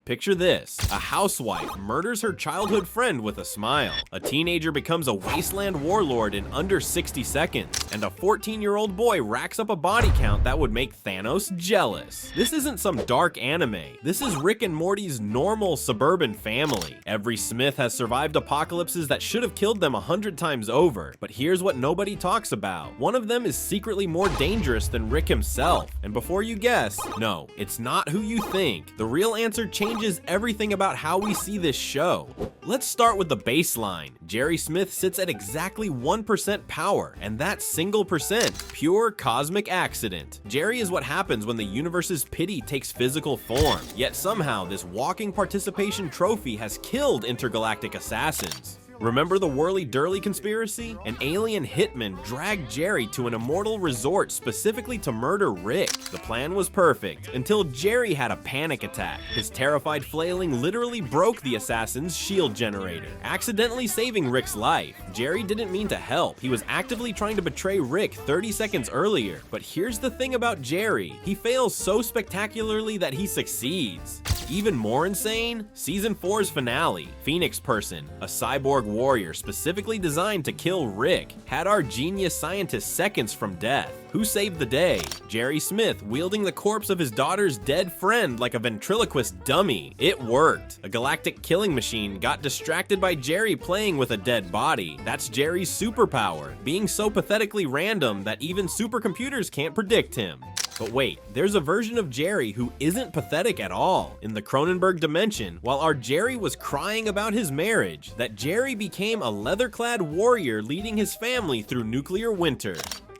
Picture this, a housewife murders her childhood friend with a smile. A teenager becomes a wasteland warlord in under 60 seconds. And a 14-year-old boy racks up a body count that would make Thanos jealous. This isn't some dark anime. This is Rick and Morty's normal suburban family. Every Smith has survived apocalypses that should have killed them 100 times over. But here's what nobody talks about. One of them is secretly more dangerous than Rick himself. And before you guess, no, it's not who you think. The real answer changes everything about how we see this show. Let's start with the baseline. Jerry Smith sits at exactly 1% power, and that's single percent, pure cosmic accident. Jerry is what happens when the universe's pity takes physical form, yet somehow this walking participation trophy has killed intergalactic assassins. Remember the whirly-durly conspiracy? An alien hitman dragged Jerry to an immortal resort specifically to murder Rick. The plan was perfect, until Jerry had a panic attack. His terrified flailing literally broke the assassin's shield generator, accidentally saving Rick's life. Jerry didn't mean to help. He was actively trying to betray Rick 30 seconds earlier. But here's the thing about Jerry. He fails so spectacularly that he succeeds. Even more insane? Season 4's finale, Phoenixperson, a cyborg warrior specifically designed to kill Rick, had our genius scientist seconds from death. Who saved the day? Jerry Smith, wielding the corpse of his daughter's dead friend like a ventriloquist dummy. It worked. A galactic killing machine got distracted by Jerry playing with a dead body. That's Jerry's superpower, being so pathetically random that even supercomputers can't predict him. But wait, there's a version of Jerry who isn't pathetic at all. In the Cronenberg dimension, while our Jerry was crying about his marriage, that Jerry became a leather-clad warrior leading his family through nuclear winter.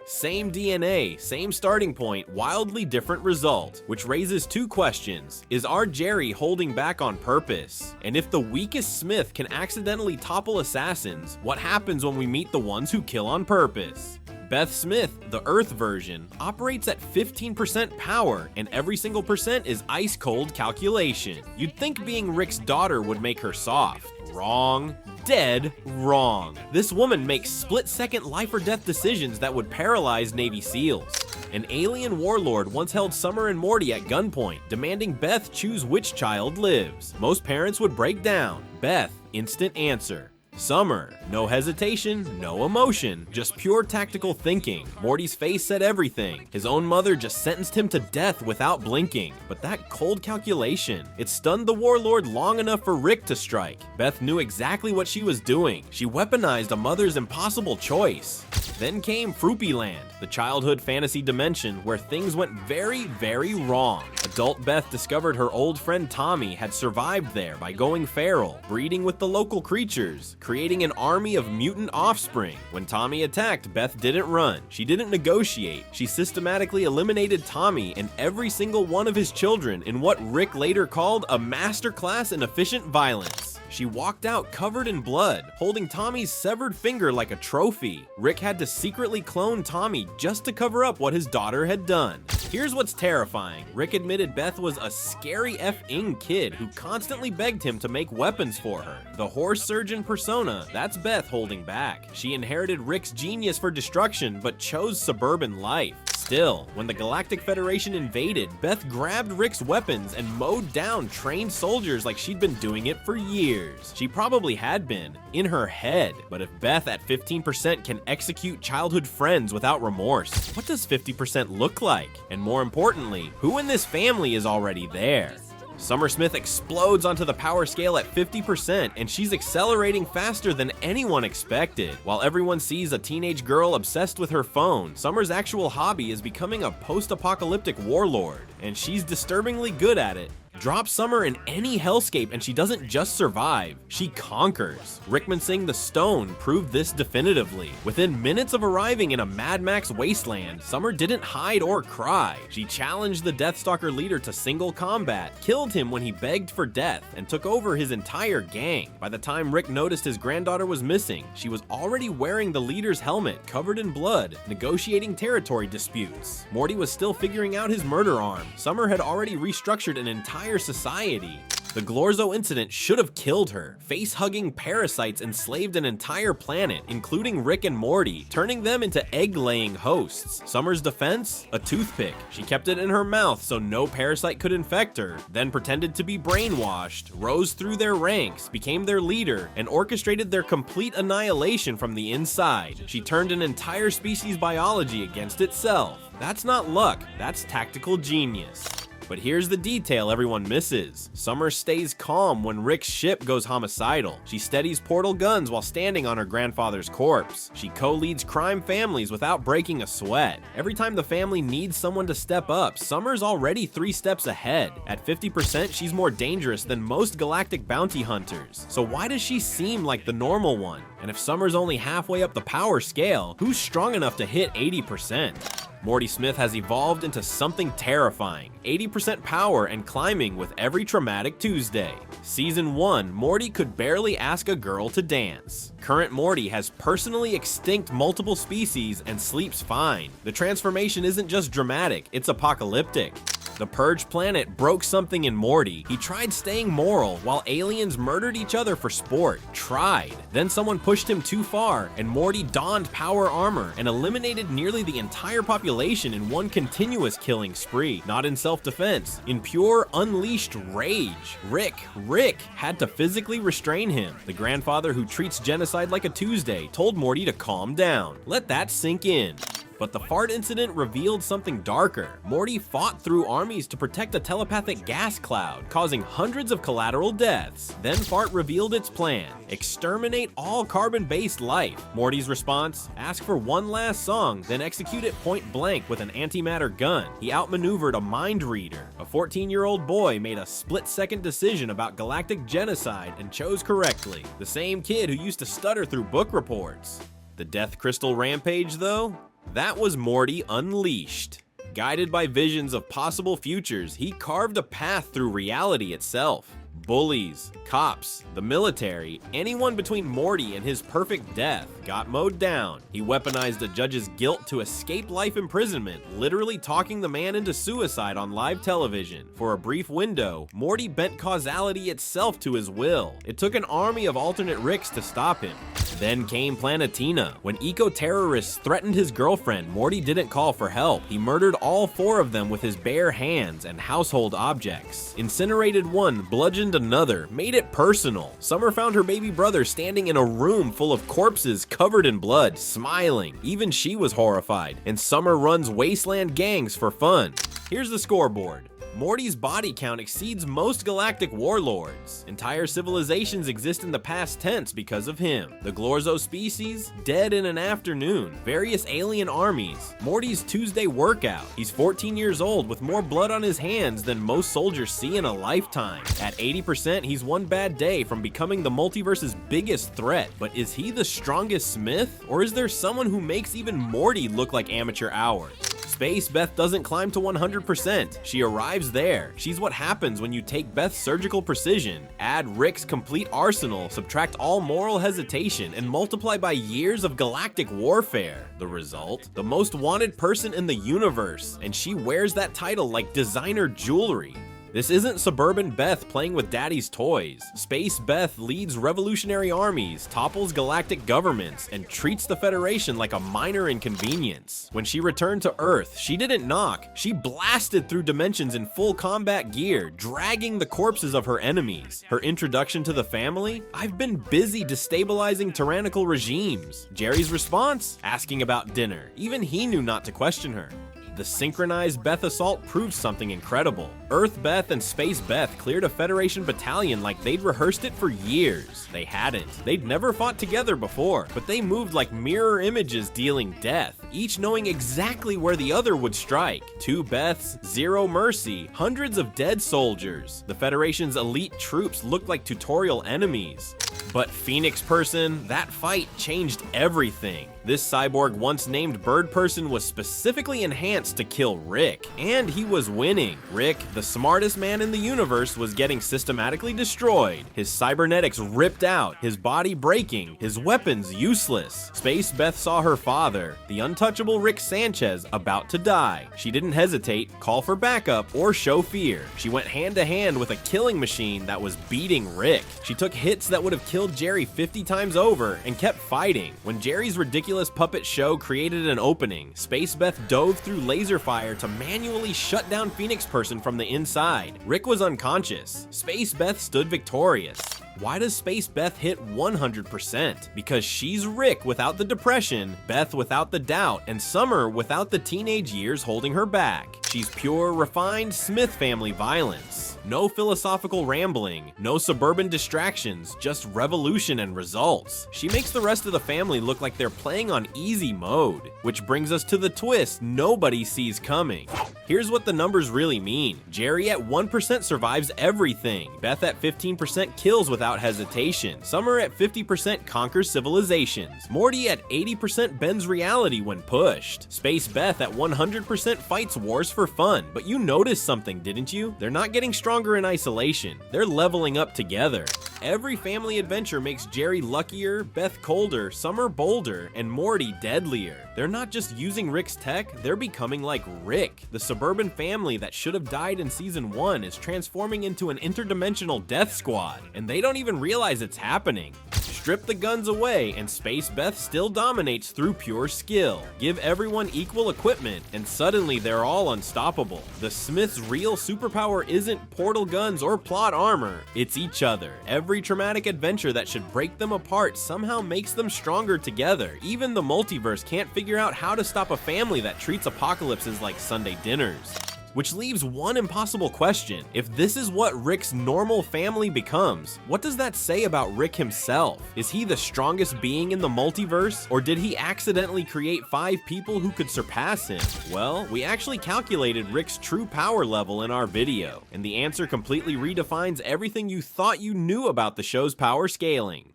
Same DNA, same starting point, wildly different result, which raises two questions. Is our Jerry holding back on purpose? And if the weakest Smith can accidentally topple assassins, what happens when we meet the ones who kill on purpose? Beth Smith, the Earth version, operates at 15% power, and every single percent is ice-cold calculation. You'd think being Rick's daughter would make her soft. Wrong. Dead wrong. This woman makes split-second life-or-death decisions that would paralyze Navy SEALs. An alien warlord once held Summer and Morty at gunpoint, demanding Beth choose which child lives. Most parents would break down. Beth, instant answer. Summer, no hesitation, no emotion, just pure tactical thinking. Morty's face said everything. His own mother just sentenced him to death without blinking. But that cold calculation, it stunned the warlord long enough for Rick to strike. Beth knew exactly what she was doing. She weaponized a mother's impossible choice. Then came Fruppyland, the childhood fantasy dimension where things went very, very wrong. Adult Beth discovered her old friend Tommy had survived there by going feral, breeding with the local creatures, creating an army of mutant offspring. When Tommy attacked, Beth didn't run. She didn't negotiate. She systematically eliminated Tommy and every single one of his children in what Rick later called a masterclass in efficient violence. She walked out covered in blood, holding Tommy's severed finger like a trophy. Rick had to secretly clone Tommy just to cover up what his daughter had done. Here's what's terrifying. Rick admitted Beth was a scary effing kid who constantly begged him to make weapons for her. The horse surgeon persona, that's Beth holding back. She inherited Rick's genius for destruction, but chose suburban life. Still, when the Galactic Federation invaded, Beth grabbed Rick's weapons and mowed down trained soldiers like she'd been doing it for years. She probably had been, in her head. But if Beth at 15% can execute childhood friends without remorse, what does 50% look like? And more importantly, who in this family is already there? Summer Smith explodes onto the power scale at 50%, and she's accelerating faster than anyone expected. While everyone sees a teenage girl obsessed with her phone, Summer's actual hobby is becoming a post-apocalyptic warlord, and she's disturbingly good at it. Drop Summer in any hellscape and she doesn't just survive, she conquers. Rickman Singh the Stone proved this definitively. Within minutes of arriving in a Mad Max wasteland, Summer didn't hide or cry. She challenged the Deathstalker leader to single combat, killed him when he begged for death, and took over his entire gang. By the time Rick noticed his granddaughter was missing, she was already wearing the leader's helmet covered in blood, negotiating territory disputes. Morty was still figuring out his murder arm. Summer had already restructured an entire society. The Glorzo incident should have killed her. Face-hugging parasites enslaved an entire planet, including Rick and Morty, turning them into egg-laying hosts. Summer's defense? A toothpick. She kept it in her mouth so no parasite could infect her, then pretended to be brainwashed, rose through their ranks, became their leader, and orchestrated their complete annihilation from the inside. She turned an entire species' biology against itself. That's not luck, that's tactical genius. But here's the detail everyone misses. Summer stays calm when Rick's ship goes homicidal. She steadies portal guns while standing on her grandfather's corpse. She co-leads crime families without breaking a sweat. Every time the family needs someone to step up, Summer's already 3 steps ahead. At 50%, she's more dangerous than most galactic bounty hunters. So why does she seem like the normal one? And if Summer's only halfway up the power scale, who's strong enough to hit 80%? Morty Smith has evolved into something terrifying, 80% power and climbing with every traumatic Tuesday. Season 1, Morty could barely ask a girl to dance. Current Morty has personally extinct multiple species and sleeps fine. The transformation isn't just dramatic, it's apocalyptic. The Purge planet broke something in Morty. He tried staying moral while aliens murdered each other for sport. Tried. Then someone pushed him too far, and Morty donned power armor and eliminated nearly the entire population in one continuous killing spree. Not in self-defense, in pure unleashed rage. Rick had to physically restrain him. The grandfather who treats genocide like a Tuesday told Morty to calm down. Let that sink in. But the fart incident revealed something darker. Morty fought through armies to protect a telepathic gas cloud, causing hundreds of collateral deaths. Then fart revealed its plan: exterminate all carbon-based life. Morty's response? Ask for one last song, then execute it point blank with an antimatter gun. He outmaneuvered a mind reader. A 14-year-old boy made a split-second decision about galactic genocide and chose correctly. The same kid who used to stutter through book reports. The Death Crystal Rampage, though? That was Morty unleashed. Guided by visions of possible futures, he carved a path through reality itself. Bullies, cops, the military, anyone between Morty and his perfect death got mowed down. He weaponized a judge's guilt to escape life imprisonment, literally talking the man into suicide on live television. For a brief window, Morty bent causality itself to his will. It took an army of alternate Ricks to stop him. Then came Planetina. When eco-terrorists threatened his girlfriend, Morty didn't call for help. He murdered all 4 of them with his bare hands and household objects. Incinerated one, bludgeoned another, made it personal. Summer found her baby brother standing in a room full of corpses covered in blood, smiling. Even she was horrified. And Summer runs wasteland gangs for fun. Here's the scoreboard. Morty's body count exceeds most galactic warlords. Entire civilizations exist in the past tense because of him. The Glorzo species, dead in an afternoon. Various alien armies. Morty's Tuesday workout. He's 14 years old with more blood on his hands than most soldiers see in a lifetime. At 80%, he's one bad day from becoming the multiverse's biggest threat. But is he the strongest Smith? Or is there someone who makes even Morty look like amateur hours? Space Beth doesn't climb to 100%. She arrives there. She's what happens when you take Beth's surgical precision, add Rick's complete arsenal, subtract all moral hesitation, and multiply by years of galactic warfare. The result? The most wanted person in the universe, and she wears that title like designer jewelry. This isn't suburban Beth playing with daddy's toys. Space Beth leads revolutionary armies, topples galactic governments, and treats the Federation like a minor inconvenience. When she returned to Earth, she didn't knock. She blasted through dimensions in full combat gear, dragging the corpses of her enemies. Her introduction to the family? I've been busy destabilizing tyrannical regimes. Jerry's response? Asking about dinner. Even he knew not to question her. The synchronized Beth assault proved something incredible. Earth Beth and Space Beth cleared a Federation battalion like they'd rehearsed it for years. They hadn't. They'd never fought together before, but they moved like mirror images dealing death, each knowing exactly where the other would strike. 2 Beths, 0 mercy, hundreds of dead soldiers. The Federation's elite troops looked like tutorial enemies. But Phoenixperson, that fight changed everything. This cyborg once named Bird Person was specifically enhanced to kill Rick, and he was winning. Rick, the smartest man in the universe, was getting systematically destroyed. His cybernetics ripped out, his body breaking, his weapons useless. Space Beth saw her father, the untouched untouchable Rick Sanchez about to die. She didn't hesitate, call for backup, or show fear. She went hand to hand with a killing machine that was beating Rick. She took hits that would have killed Jerry 50 times over and kept fighting. When Jerry's ridiculous puppet show created an opening, Space Beth dove through laser fire to manually shut down Phoenixperson from the inside. Rick was unconscious. Space Beth stood victorious. Why does Space Beth hit 100%? Because she's Rick without the depression, Beth without the doubt, and Summer without the teenage years holding her back. She's pure, refined Smith family violence. No philosophical rambling, no suburban distractions, just revolution and results. She makes the rest of the family look like they're playing on easy mode. Which brings us to the twist nobody sees coming. Here's what the numbers really mean. Jerry at 1% survives everything. Beth at 15% kills without hesitation. Summer at 50% conquers civilizations. Morty at 80% bends reality when pushed. Space Beth at 100% fights wars for fun. But you noticed something, didn't you? They're not getting stronger in isolation. They're leveling up together. Every family adventure makes Jerry luckier, Beth colder, Summer bolder, and Morty deadlier. They're not just using Rick's tech, they're becoming like Rick. The suburban family that should have died in season 1 is transforming into an interdimensional death squad, and they don't even realize it's happening. Strip the guns away, and Space Beth still dominates through pure skill. Give everyone equal equipment, and suddenly they're all unstoppable. The Smiths' real superpower isn't portal guns or plot armor, it's each other. Every traumatic adventure that should break them apart somehow makes them stronger together. Even the multiverse can't figure out how to stop a family that treats apocalypses like Sunday dinners. Which leaves one impossible question. If this is what Rick's normal family becomes, what does that say about Rick himself? Is he the strongest being in the multiverse? Or did he accidentally create 5 people who could surpass him? Well, we actually calculated Rick's true power level in our video, and the answer completely redefines everything you thought you knew about the show's power scaling.